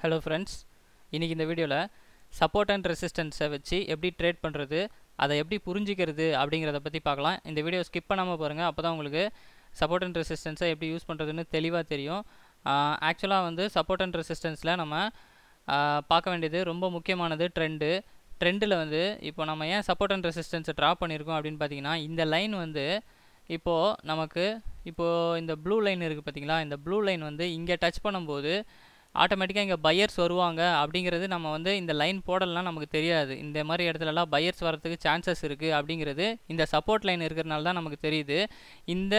Hello friends, இன்றைக்கி இந்த வீடியோவில் சப்போர்ட் அண்ட் ரெசிஸ்டன்ஸை வச்சு எப்படி ட்ரேட் பண்ணுறது, அதை எப்படி புரிஞ்சிக்கிறது அப்படிங்கிறத பற்றி பார்க்கலாம். இந்த வீடியோ ஸ்கிப் பண்ணாமல் பாருங்கள். அப்போ தான் உங்களுக்கு சப்போர்ட் அண்ட் ரெசிஸ்டன்ஸை எப்படி யூஸ் பண்ணுறதுன்னு தெளிவாக தெரியும். ஆக்சுவலாக வந்து சப்போர்ட் அண்ட் ரெசிஸ்டன்ஸில் நம்ம பார்க்க வேண்டியது ரொம்ப முக்கியமானது ட்ரெண்டில் வந்து இப்போ நம்ம ஏன் சப்போர்ட் அண்ட் ரெசிஸ்டன்ஸை ட்ரா பண்ணியிருக்கோம் அப்படின்னு பார்த்தீங்கன்னா, இந்த லைன் வந்து இப்போது நமக்கு இந்த ப்ளூ லைன் இருக்குது பார்த்தீங்களா, இந்த ப்ளூ லைன் வந்து இங்கே டச் பண்ணும்போது ஆட்டோமேட்டிக்காக இங்கே பையர்ஸ் வருவாங்க அப்படிங்கிறது நம்ம வந்து இந்த லைன் போடலாம் நமக்கு தெரியாது. இந்த மாதிரி இடத்துலலாம் பையர்ஸ் வரதுக்கு சான்சஸ் இருக்குது அப்படிங்கிறது இந்த சப்போர்ட் லைன் இருக்கிறனால தான் நமக்கு தெரியுது. இந்த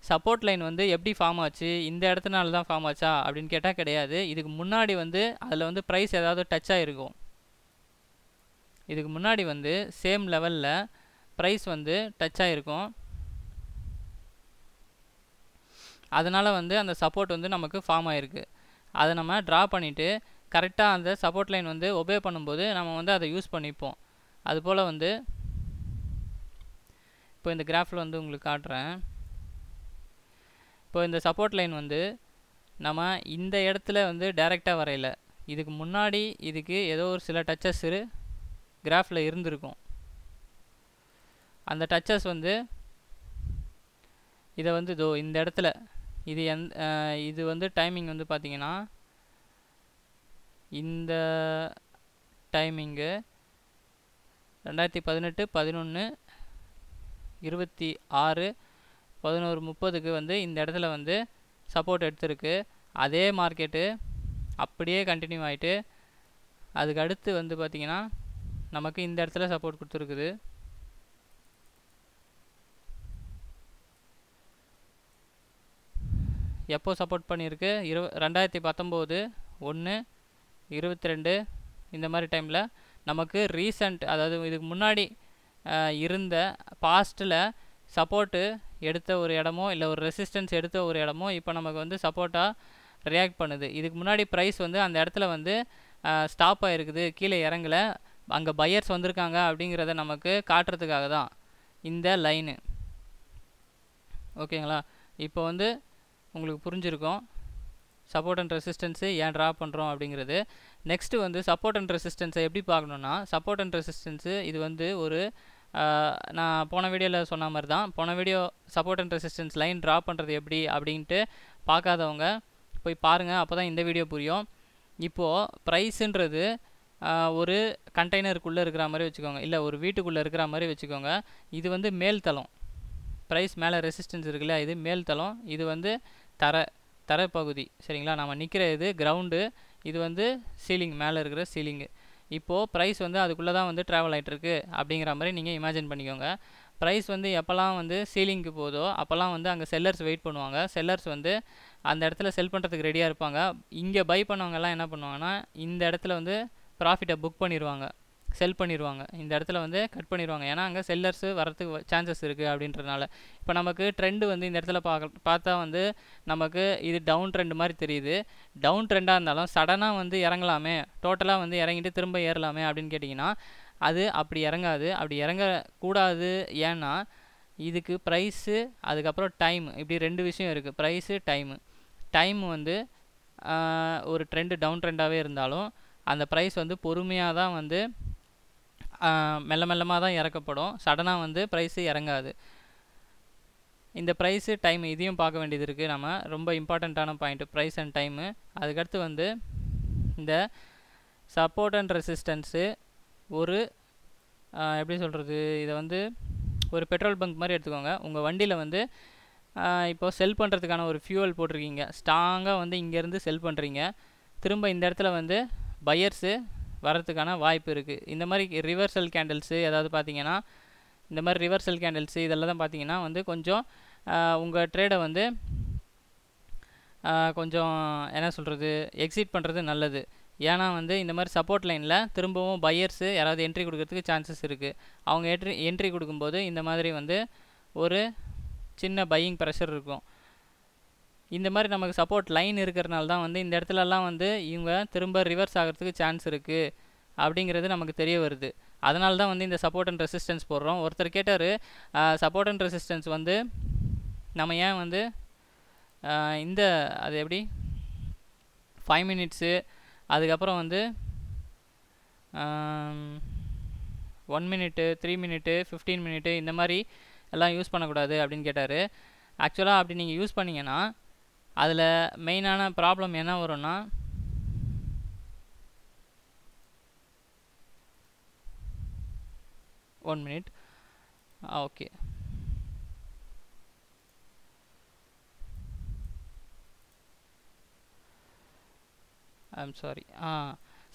சப்போர்ட் லைன் வந்து எப்படி ஃபார்ம் ஆச்சு, இந்த இடத்துனால தான் ஃபார்ம் ஆச்சா அப்படின்னு கேட்டால் கிடையாது. இதுக்கு முன்னாடி வந்து அதில் வந்து ப்ரைஸ் ஏதாவது டச் ஆகிருக்கும். இதுக்கு முன்னாடி வந்து சேம் லெவலில் ப்ரைஸ் வந்து டச் ஆகிருக்கும். அதனால் வந்து அந்த சப்போர்ட் வந்து நமக்கு ஃபார்ம் ஆகிருக்கு. அதை நம்ம ட்ரா பண்ணிவிட்டு கரெக்டாக அந்த சப்போர்ட் லைன் வந்து ஒபே பண்ணும்போது நம்ம வந்து அதை யூஸ் பண்ணிப்போம். அதுபோல் வந்து இப்போ இந்த கிராஃபில் வந்து உங்களுக்கு காட்டுறேன். இப்போ இந்த சப்போர்ட் லைன் வந்து நம்ம இந்த இடத்துல வந்து டைரெக்டாக வரையில, இதுக்கு முன்னாடி இதுக்கு ஏதோ ஒரு சில டச்சஸ் கிராஃபில் இருந்திருக்கும். அந்த டச்சஸ் வந்து இதை வந்து இந்த இடத்துல இது வந்து டைமிங் வந்து பார்த்தீங்கன்னா, இந்த டைமிங்கு 2018 11 26 11:30 வந்து இந்த இடத்துல வந்து சப்போர்ட் எடுத்திருக்கு. அதே மார்க்கெட்டு அப்படியே கண்டினியூ ஆகிட்டு அதுக்கு அடுத்து வந்து பார்த்திங்கன்னா நமக்கு இந்த இடத்துல சப்போர்ட் கொடுத்துருக்குது. எப்போ சப்போர்ட் பண்ணியிருக்கு? 2019 1 22 இந்த மாதிரி டைமில் நமக்கு ரீசண்ட், அதாவது இதுக்கு முன்னாடி இருந்த பாஸ்ட்டில் சப்போர்ட்டு எடுத்த ஒரு இடமோ இல்லை ஒரு ரெசிஸ்டன்ஸ் எடுத்த ஒரு இடமோ இப்போ நமக்கு வந்து சப்போர்ட்டாக ரியாக்ட் பண்ணுது. இதுக்கு முன்னாடி ப்ரைஸ் வந்து அந்த இடத்துல வந்து ஸ்டாப் ஆகிருக்குது, கீழே இறங்கலை, அங்கே பையர்ஸ் வந்திருக்காங்க அப்படிங்கிறத நமக்கு காட்டுறதுக்காக தான் இந்த லைனு. ஓகேங்களா? இப்போ வந்து உங்களுக்கு புரிஞ்சிருக்கும் சப்போர்ட் அண்ட் ரெசிஸ்டன்ஸு ஏன் ட்ரா பண்ணுறோம் அப்படிங்கிறது. நெக்ஸ்ட்டு வந்து சப்போர்ட் அண்ட் ரெசிஸ்டன்ஸை எப்படி பார்க்கணுன்னா, சப்போர்ட் அண்ட் ரெசிஸ்டன்ஸு இது வந்து ஒரு நான் போன வீடியோவில் சொன்ன மாதிரி தான். போன video support and resistance line draw பண்ணுறது எப்படி அப்படின்ட்டு பார்க்காதவங்க போய் பாருங்கள், அப்போ தான் இந்த வீடியோ புரியும். இப்போது ப்ரைஸுன்றது ஒரு கண்டெய்னருக்குள்ளே இருக்கிற மாதிரி வச்சுக்கோங்க, இல்லை ஒரு வீட்டுக்குள்ளே இருக்கிற மாதிரி வச்சுக்கோங்க. இது வந்து மேல் தளம், ப்ரைஸ் மேலே ரெசிஸ்டன்ஸ் இருக்குல்ல, இது மேல் தளம், இது வந்து தர பகுதி. சரிங்களா? நம்ம நிற்கிற இது கிரவுண்டு, இது வந்து சீலிங், மேலே இருக்கிற சீலிங்கு. இப்போது ப்ரைஸ் வந்து அதுக்குள்ளே தான் வந்து ட்ராவல் ஆகிட்டுருக்கு அப்படிங்கிற மாதிரி நீங்கள் இமேஜின் பண்ணிக்கோங்க. ப்ரைஸ் வந்து எப்போல்லாம் வந்து சீலிங்க்கு போதோ அப்போல்லாம் வந்து அங்கே செல்லர்ஸ் வெயிட் பண்ணுவாங்க. செல்லர்ஸ் வந்து அந்த இடத்துல செல் பண்ணுறதுக்கு ரெடியாக இருப்பாங்க. இங்கே பை பண்ணவங்கெல்லாம் என்ன பண்ணுவாங்கன்னா, இந்த இடத்துல வந்து ப்ராஃபிட்டை புக் பண்ணிடுவாங்க, செல் பண்ணிடுவாங்க, இந்த இடத்துல வந்து கட் பண்ணிடுவாங்க. ஏன்னா அங்கே செல்லர்ஸு வரத்துக்கு சான்சஸ் இருக்குது அப்படின்றதுனால. இப்போ நமக்கு ட்ரெண்டு வந்து இந்த இடத்துல பார்த்தா வந்து நமக்கு இது டவுன் ட்ரெண்ட் மாதிரி தெரியுது. டவுன் ட்ரெண்டாக இருந்தாலும் சடனாக வந்து இறங்கலாமே, டோட்டலாக வந்து இறங்கிட்டு திரும்ப ஏறலாமே அப்படின்னு கேட்டிங்கன்னா அது அப்படி இறங்காது. அப்படி இறங்கக்கூடாது. ஏன்னா இதுக்கு ப்ரைஸு அதுக்கப்புறம் டைம், இப்படி ரெண்டு விஷயம் இருக்குது, ப்ரைஸு டைமு வந்து ஒரு ட்ரெண்டு டவுன் ட்ரெண்டாகவே இருந்தாலும் அந்த ப்ரைஸ் வந்து பொறுமையாக தான் வந்து மெல்லமாக தான் இறக்கப்படும். சடனாக வந்து ப்ரைஸு இறங்காது. இந்த ப்ரைஸு டைம் இதையும் பார்க்க வேண்டியது இருக்குது. நம்ம ரொம்ப இம்பார்ட்டண்ட்டான பாயிண்ட்டு ப்ரைஸ் அண்ட் டைமு. அதுக்கடுத்து வந்து இந்த சப்போர்ட் அண்ட் ரெசிஸ்டன்ஸு ஒரு எப்படி சொல்கிறது, இதை வந்து ஒரு பெட்ரோல் பங்க் மாதிரி எடுத்துக்கோங்க. உங்கள் வண்டியில் வந்து இப்போது செல் பண்ணுறதுக்கான ஒரு ஃபியூவல் போட்டிருக்கீங்க, ஸ்ட்ராங்காக வந்து இங்கேருந்து செல் பண்ணுறீங்க, திரும்ப இந்த இடத்துல வந்து பையர்ஸு வரத்துக்கான வாய்ப்பு இருக்குது. இந்த மாதிரி ரிவர்சல் கேண்டில்ஸு ஏதாவது பார்த்தீங்கன்னா, இந்த மாதிரி ரிவர்சல் கேண்டில்ஸு இதெல்லாம் தான் பார்த்தீங்கன்னா வந்து கொஞ்சம் உங்கள் ட்ரேடை வந்து கொஞ்சம் என்ன சொல்கிறது, எக்ஸிட் பண்ணுறது நல்லது. ஏன்னா வந்து இந்த மாதிரி சப்போர்ட் லைனில் திரும்பவும் பையர்ஸு யாராவது என்ட்ரி கொடுக்கறதுக்கு சான்சஸ் இருக்குது. அவங்க என்ட்ரி கொடுக்கும்போது இந்த மாதிரி வந்து ஒரு சின்ன பையிங் ப்ரெஷர் இருக்கும். இந்த மாதிரி நமக்கு சப்போர்ட் லைன் இருக்கிறனால தான் வந்து இந்த இடத்துலலாம் வந்து இவங்க திரும்ப ரிவர்ஸ் ஆகிறதுக்கு சான்ஸ் இருக்குது அப்படிங்கிறது நமக்கு தெரிய வருது. அதனால தான் வந்து இந்த சப்போர்ட் அண்ட் ரெசிஸ்டன்ஸ் போடுறோம். ஒருத்தர் கேட்டார், சப்போர்ட் அண்ட் ரெசிஸ்டன்ஸ் வந்து நம்ம ஏன் வந்து இந்த அது எப்படி 5 மினிட்ஸு அதுக்கப்புறம் வந்து 1 மினிட்டு 3 மினிட்டு 15 மினிட்டு இந்த மாதிரி எல்லாம் யூஸ் பண்ணக்கூடாது அப்படின்னு கேட்டார். ஆக்சுவலாக அப்படி நீங்கள் யூஸ் பண்ணிங்கன்னா அதில் மெயினான ப்ராப்ளம் என்ன வரும்னா, one minute, okay, I'm sorry,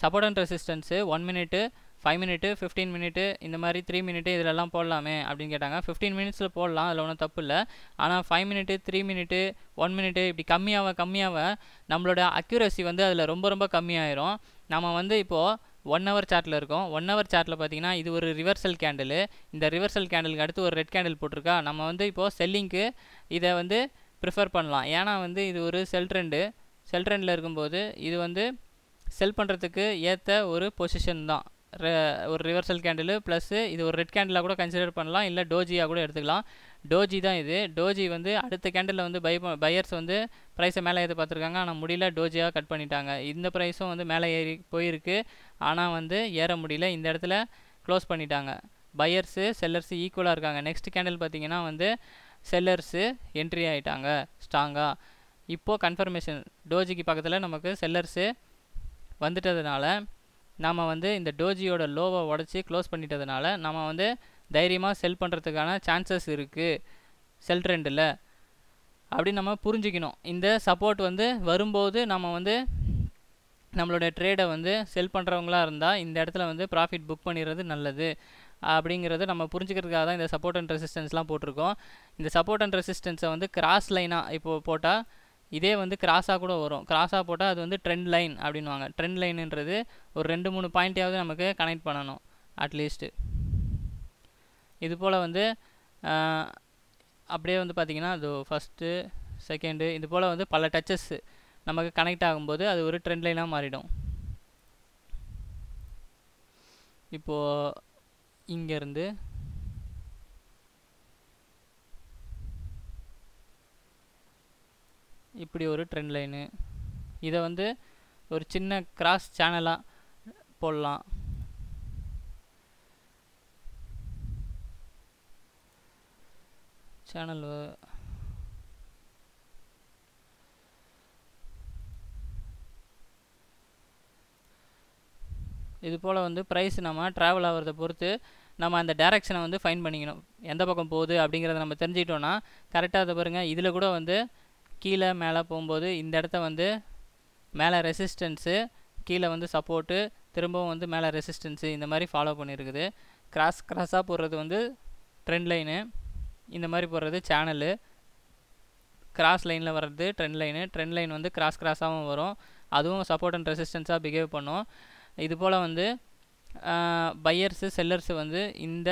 support and resistance 1 minute 5 minute 15 minute இந்த மாதிரி 3 மினிட்டு இதிலெல்லாம் போடலாமே அப்படின்னு கேட்டாங்க. 15 மினிட்ஸில் போடலாம், அதில் ஒன்றும் தப்பு இல்லை. ஆனால் 5 மினிட்டு 3 மினிட்டு 1 மினிட்டு இப்படி கம்மியாக நம்மளோட அக்யூரசி வந்து அதில் ரொம்ப ரொம்ப கம்மியாயிரும். நம்ம வந்து இப்போது 1 ஹவர் சார்ட்டில் இருக்கோம். 1 ஹவர் சார்ட்டில் பார்த்தீங்கன்னா இது ஒரு ரிவர்சல் கேண்டில். இந்த ரிவர்சல் கேண்டிலுக்கு அடுத்து ஒரு ரெட் கேண்டில் போட்டிருக்கா. நம்ம வந்து இப்போது செல்லிங்க்கு இதை வந்து ப்ரிஃபர் பண்ணலாம். ஏன்னா வந்து இது ஒரு செல் ட்ரெண்டில் இருக்கும்போது இது வந்து செல் பண்ணுறதுக்கு ஏற்ற ஒரு பொசிஷன் தான். ஒரு ரிவர்சல் கேண்டில் ப்ளஸ்ஸு இது ஒரு ரெட் கேண்டிலாக கூட கன்சிடர் பண்ணலாம், இல்லை டோஜியாக கூட எடுத்துக்கலாம். டோஜி தான் இது. டோஜி வந்து அடுத்த கேண்டிலில் வந்து பையர்ஸ் வந்து ப்ரைஸை மேலே ஏற்ற பார்த்துருக்காங்க, ஆனால் முடியல, டோஜியாக கட் பண்ணிட்டாங்க. இந்த ப்ரைஸும் வந்து மேலே ஏறி போயிருக்கு, ஆனால் வந்து ஏற முடியல. இந்த இடத்துல க்ளோஸ் பண்ணிட்டாங்க. பையர்ஸு செல்லர்ஸு ஈக்குவலாக இருக்காங்க. நெக்ஸ்ட் கேண்டில் பார்த்திங்கன்னா வந்து செல்லர்ஸு என்ட்ரி ஆகிட்டாங்க ஸ்ட்ராங்காக. இப்போது கன்ஃபர்மேஷன் டோஜிக்கு பக்கத்தில் நமக்கு செல்லர்ஸு வந்துட்டதுனால நம்ம வந்து இந்த டோஜியோட லோவை உடச்சி க்ளோஸ் பண்ணிட்டதுனால நம்ம வந்து தைரியமாக செல் பண்ணுறதுக்கான சான்சஸ் இருக்குது செல் ட்ரெண்டில் அப்படின்னு நம்ம புரிஞ்சுக்கணும். இந்த சப்போர்ட் வந்து வரும்போது நம்ம வந்து நம்மளோட ட்ரேடை வந்து செல் பண்ணுறவங்களா இருந்தால் இந்த இடத்துல வந்து ப்ராஃபிட் புக் பண்ணிடுறது நல்லது அப்படிங்கிறது நம்ம புரிஞ்சுக்கிறதுக்காக தான் இந்த சப்போர்ட் அண்ட் ரெசிஸ்டன்ஸ்லாம் போட்டிருக்கோம். இந்த சப்போர்ட் அண்ட் ரெசிஸ்டன்ஸை வந்து கிராஸ் லைனாக இப்போது போட்டால் இதே வந்து கிராஸாக கூட வரும். கிராஸாக போட்டால் அது வந்து ட்ரெண்ட் லைன் அப்படின்வாங்க. ட்ரெண்ட் லைனுன்றது ஒரு 2-3 பாயிண்ட்டையாவது நமக்கு கனெக்ட் பண்ணணும் அட்லீஸ்ட்டு. இது போல் வந்து அப்படியே வந்து பார்த்திங்கன்னா அது ஃபஸ்ட்டு செகண்டு இது போல் வந்து பல டச்சஸ் நமக்கு கனெக்ட் ஆகும்போது அது ஒரு ட்ரெண்ட் லைனாக மாறிடும். இப்போது இங்கேருந்து இப்படி ஒரு ட்ரெண்ட் லைனு, இதை வந்து ஒரு சின்ன கிராஸ் சேனலாக போடலாம். சேனல் இது போல் வந்து ப்ரைஸ் நம்ம ட்ராவல் ஆகிறத பொறுத்து நம்ம அந்த டைரக்ஷனை வந்து ஃபைன் பண்ணிக்கணும். எந்த பக்கம் போகுது அப்படிங்கிறத நம்ம தெரிஞ்சுக்கிட்டோன்னா கரெக்டாக அதை பாருங்கள். இதில் கூட வந்து கீழே மேலே போகும்போது இந்த இடத்த வந்து மேலே ரெசிஸ்டன்ஸு, கீழே வந்து சப்போர்ட்டு, திரும்பவும் வந்து மேலே ரெசிஸ்டன்ஸு இந்த மாதிரி ஃபாலோ பண்ணியிருக்குது. கிராஸாக போடுறது வந்து ட்ரெண்ட் லைனு, இந்த மாதிரி போடுறது சேனலு, கிராஸ் லைனில் வர்றது ட்ரெண்ட் லைன் வந்து கிராஸாகவும் வரும். அதுவும் சப்போர்ட் அண்ட் ரெசிஸ்டன்ஸாக பிஹேவ் பண்ணும். இது போல் வந்து பையர்ஸு செல்லர்ஸு வந்து இந்த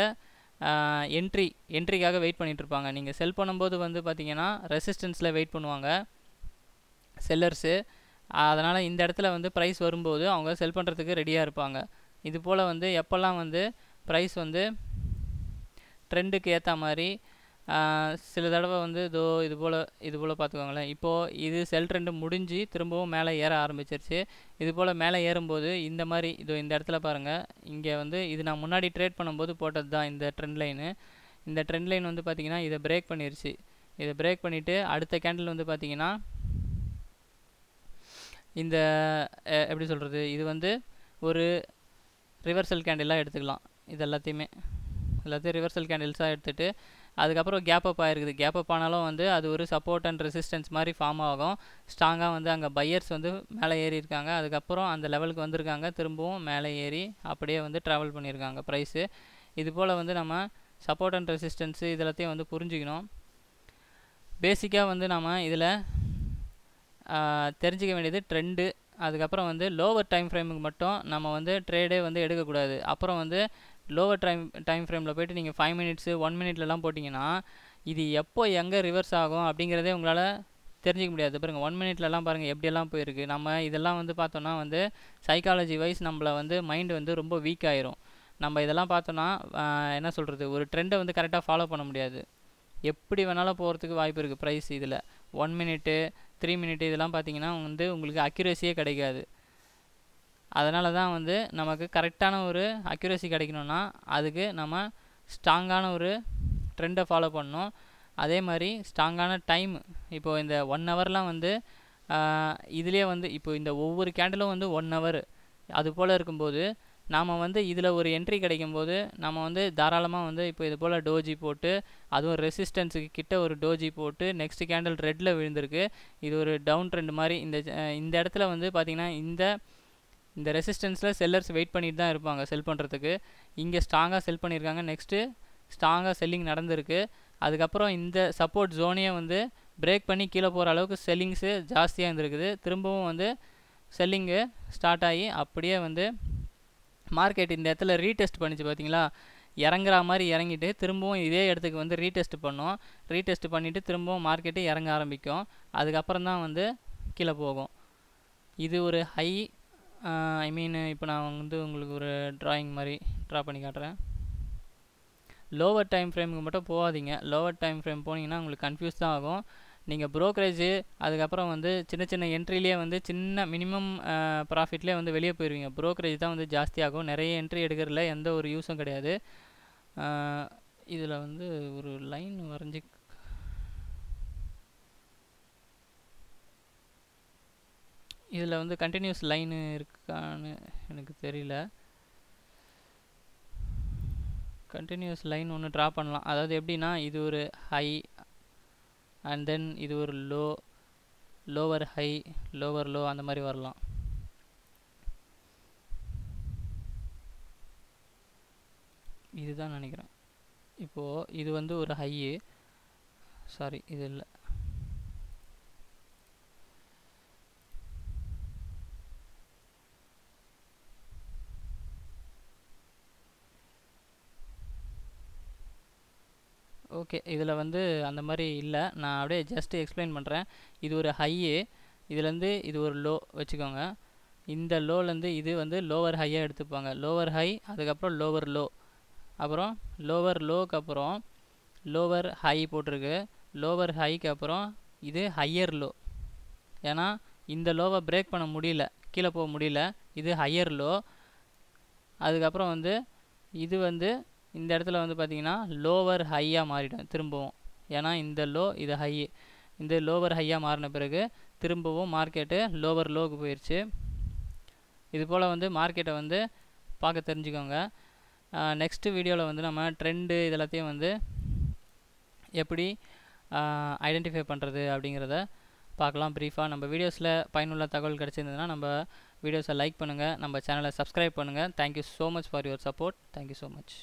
என்ட்ரிக்காக வெயிட் பண்ணிகிட்ருப்பாங்க. நீங்கள் செல் பண்ணும்போது வந்து பார்த்திங்கன்னா ரெசிஸ்டன்ஸில் வெயிட் பண்ணுவாங்க செல்லர்ஸு. அதனால் இந்த இடத்துல வந்து ப்ரைஸ் வரும்போது அவங்க செல் பண்ணுறதுக்கு ரெடியாக இருப்பாங்க. இது போல் வந்து எப்போல்லாம் வந்து ப்ரைஸ் வந்து ட்ரெண்டுக்கு ஏற்ற மாதிரி சில தடவை வந்து இது போல் பார்த்துக்கோங்களேன். இப்போது இது செல் ட்ரெண்டு முடிஞ்சு திரும்பவும் மேலே ஏற ஆரம்பிச்சிருச்சு. இது போல் மேலே ஏறும்போது இந்த மாதிரி இந்த இடத்துல பாருங்கள், இங்கே வந்து இது நான் முன்னாடி ட்ரேட் பண்ணும்போது போட்டது தான் இந்த ட்ரெண்ட் லைனு. இந்த ட்ரெண்ட் லைன் வந்து பார்த்திங்கன்னா இதை பிரேக் பண்ணிருச்சு. இதை பிரேக் பண்ணிவிட்டு அடுத்த கேண்டில் வந்து பார்த்திங்கன்னா இந்த எப்படி சொல்கிறது, இது வந்து ஒரு ரிவர்சல் கேண்டிலாக எடுத்துக்கலாம். இது எல்லாத்தையும் ரிவர்சல் கேண்டில்ஸாக எடுத்துகிட்டு அதுக்கப்புறம் கேப் அப் ஆகிருக்குது. கேப் அப் ஆனாலும் வந்து அது ஒரு சப்போர்ட் அண்ட் ரெசிஸ்டன்ஸ் மாதிரி ஃபார்ம் ஆகும். ஸ்ட்ராங்காக வந்து அங்கே பையர்ஸ் வந்து மேலே ஏறி இருக்காங்க, அதுக்கப்புறம் அந்த லெவலுக்கு வந்திருக்காங்க, திரும்பவும் மேலே ஏறி அப்படியே வந்து ட்ராவல் பண்ணியிருக்காங்க ப்ரைஸு. இது போல் வந்து நம்ம சப்போர்ட் அண்ட் ரெசிஸ்டன்ஸு இது எல்லாத்தையும் வந்து புரிஞ்சுக்கணும். பேசிக்காக வந்து நம்ம இதில் தெரிஞ்சிக்க வேண்டியது ட்ரெண்டு. அதுக்கப்புறம் வந்து லோவர் டைம் ஃப்ரேமுக்கு மட்டும் நம்ம வந்து ட்ரேடே வந்து எடுக்கக்கூடாது. அப்புறம் வந்து லோவர் டைம் ஃப்ரேமில் போய்ட்டு நீங்கள் 5 மினிட்ஸு 1 மினிட்லலாம் போட்டிங்கன்னா இது எப்போ எங்கே ரிவர்ஸ் ஆகும் அப்படிங்கிறதே உங்களால் தெரிஞ்சிக்க முடியாது. பாருங்கள் 1 மினிட்லலாம் பாருங்கள் எப்படியெல்லாம் போயிருக்கு. நம்ம இதெல்லாம் வந்து பார்த்தோன்னா வந்து சைக்காலஜி வைஸ் நம்மளை வந்து மைண்டு வந்து ரொம்ப வீக் ஆயிரும். நம்ம இதெல்லாம் பார்த்தோன்னா என்ன சொல்கிறது, ஒரு ட்ரெண்டை வந்து கரெக்டாக ஃபாலோ பண்ண முடியாது. எப்படி வேணாலும் போகிறதுக்கு வாய்ப்பு இருக்குது ப்ரைஸ். இதில் 1 மினிட்டு 3 மினிட்டு இதெல்லாம் பார்த்தீங்கன்னா வந்து உங்களுக்கு அக்யூரேசியே கிடைக்காது. அதனால தான் வந்து நமக்கு கரெக்டான ஒரு அக்யூரசி கிடைக்கணும்னா அதுக்கு நம்ம ஸ்ட்ராங்கான ஒரு ட்ரெண்டை ஃபாலோ பண்ணணும். அதே மாதிரி ஸ்ட்ராங்கான டைம். இப்போது இந்த 1 ஹவர்லாம் வந்து இதுலேயே வந்து இப்போ இந்த ஒவ்வொரு கேண்டிலும் வந்து 1 ஹவர் அது போல் இருக்கும்போது நாம் வந்து இதில் ஒரு என்ட்ரி கிடைக்கும்போது நம்ம வந்து தாராளமாக வந்து இப்போ இது போல் டோஜி போட்டு அதுவும் ரெசிஸ்டன்ஸுக்கு கிட்ட ஒரு டோஜி போட்டு நெக்ஸ்ட் கேண்டில் ரெட்டில் விழுந்திருக்கு. இது ஒரு டவுன் ட்ரெண்ட் மாதிரி. இந்த இடத்துல வந்து பார்த்திங்கன்னா இந்த ரெசிஸ்டன்ஸில் செல்லர்ஸ் வெயிட் பண்ணிட்டு தான் இருப்பாங்க செல் பண்ணுறதுக்கு. இங்கே ஸ்ட்ராங்காக செல் பண்ணியிருக்காங்க. நெக்ஸ்ட்டு ஸ்ட்ராங்காக செல்லிங் நடந்திருக்கு. அதுக்கப்புறம் இந்த சப்போர்ட் ஜோனையே வந்து பிரேக் பண்ணி கீழே போகிற அளவுக்கு செல்லிங்ஸு ஜாஸ்தியாக இருந்திருக்குது. திரும்பவும் வந்து செல்லிங்கு ஸ்டார்ட் ஆகி அப்படியே வந்து மார்க்கெட் இந்த இடத்துல ரீடெஸ்ட் பண்ணிச்சு பார்த்தீங்களா. இறங்குற மாதிரி இறங்கிட்டு திரும்பவும் இதே இடத்துக்கு வந்து ரீடெஸ்ட் பண்ணோம். ரீடெஸ்ட் பண்ணிவிட்டு திரும்பவும் மார்க்கெட்டு இறங்க ஆரம்பிக்கும். அதுக்கப்புறம் தான் வந்து கீழே போகும். இது ஒரு ஹை. ஐ மீன் இப்போ நான் வந்து உங்களுக்கு ஒரு ட்ராயிங் மாதிரி ட்ரா பண்ணி காட்டுறேன். லோவர் டைம் ஃப்ரேமுக்கு மட்டும் போகாதீங்க. லோவர் டைம் ஃப்ரேம் போனீங்கன்னா உங்களுக்கு கன்ஃபியூஸ் தான் ஆகும். நீங்கள் ப்ரோக்கரேஜு அதுக்கப்புறம் வந்து சின்ன சின்ன என்ட்ரிலேயே வந்து சின்ன மினிமம் ப்ராஃபிட்லேயே வந்து வெளியே போயிடுவீங்க. ப்ரோக்கரேஜ் தான் வந்து ஜாஸ்தியாகும். நிறைய என்ட்ரி எடுக்கிறதுல எந்த ஒரு யூஸும் கிடையாது. இதில் வந்து ஒரு லைன் வரைஞ்சி இதில் வந்து கண்டினியூஸ் லைனு இருக்கான்னு எனக்கு தெரியல. கண்டினியூஸ் லைன் ஒன்று ட்ரா பண்ணலாம். அதாவது எப்படின்னா இது ஒரு ஹை அண்ட் தென் இது ஒரு லோவர் ஹை லோவர் லோ அந்த மாதிரி வரலாம். இதுதான் நினைக்கிறேன். இப்போது இது வந்து ஒரு ஹையு. சாரி, இது இல்லை. ஓகே, இதில் வந்து அந்த மாதிரி இல்லை. நான் அப்படியே ஜஸ்ட்டு எக்ஸ்பிளைன் பண்ணுறேன். இது ஒரு ஹையு. இதுலேருந்து இது ஒரு லோ வச்சுக்கோங்க. இந்த லோலேருந்து இது வந்து லோவர் ஹையாக எடுத்துப்பாங்க. லோவர் ஹை, அதுக்கப்புறம் லோவர் லோ, அப்புறம் லோவர் லோக்கு அப்புறம் லோவர் ஹை போட்டிருக்கு. லோவர் ஹைக்கு அப்புறம் இது ஹையர் லோ. ஏன்னா இந்த லோவை பிரேக் பண்ண முடியல, கீழே போக முடியல. இது ஹையர் லோ. அதுக்கப்புறம் வந்து இது வந்து இந்த இடத்துல வந்து பார்த்திங்கன்னா லோவர் ஹையாக மாறிடும் திரும்பவும். ஏன்னா இந்த லோ இது ஹை. இந்த லோவர் ஹையாக மாறின பிறகு திரும்பவும் மார்க்கெட்டு லோவர் லோவுக்கு போயிடுச்சு. இது போல் வந்து மார்க்கெட்டை வந்து பார்க்க தெரிஞ்சுக்கோங்க. நெக்ஸ்ட்டு வீடியோவில் வந்து நம்ம ட்ரெண்டு இதெல்லாத்தையும் வந்து எப்படி ஐடென்டிஃபை பண்ணுறது அப்படிங்கிறத பார்க்கலாம் ப்ரீஃபாக. நம்ம வீடியோஸில் பயனுள்ள தகவல் கிடச்சிருந்ததுன்னா நம்ம வீடியோஸை லைக் பண்ணுங்கள், நம்ம சேனலை சப்ஸ்கிரைப் பண்ணுங்கள். Thank you so much for your support. Thank you so much.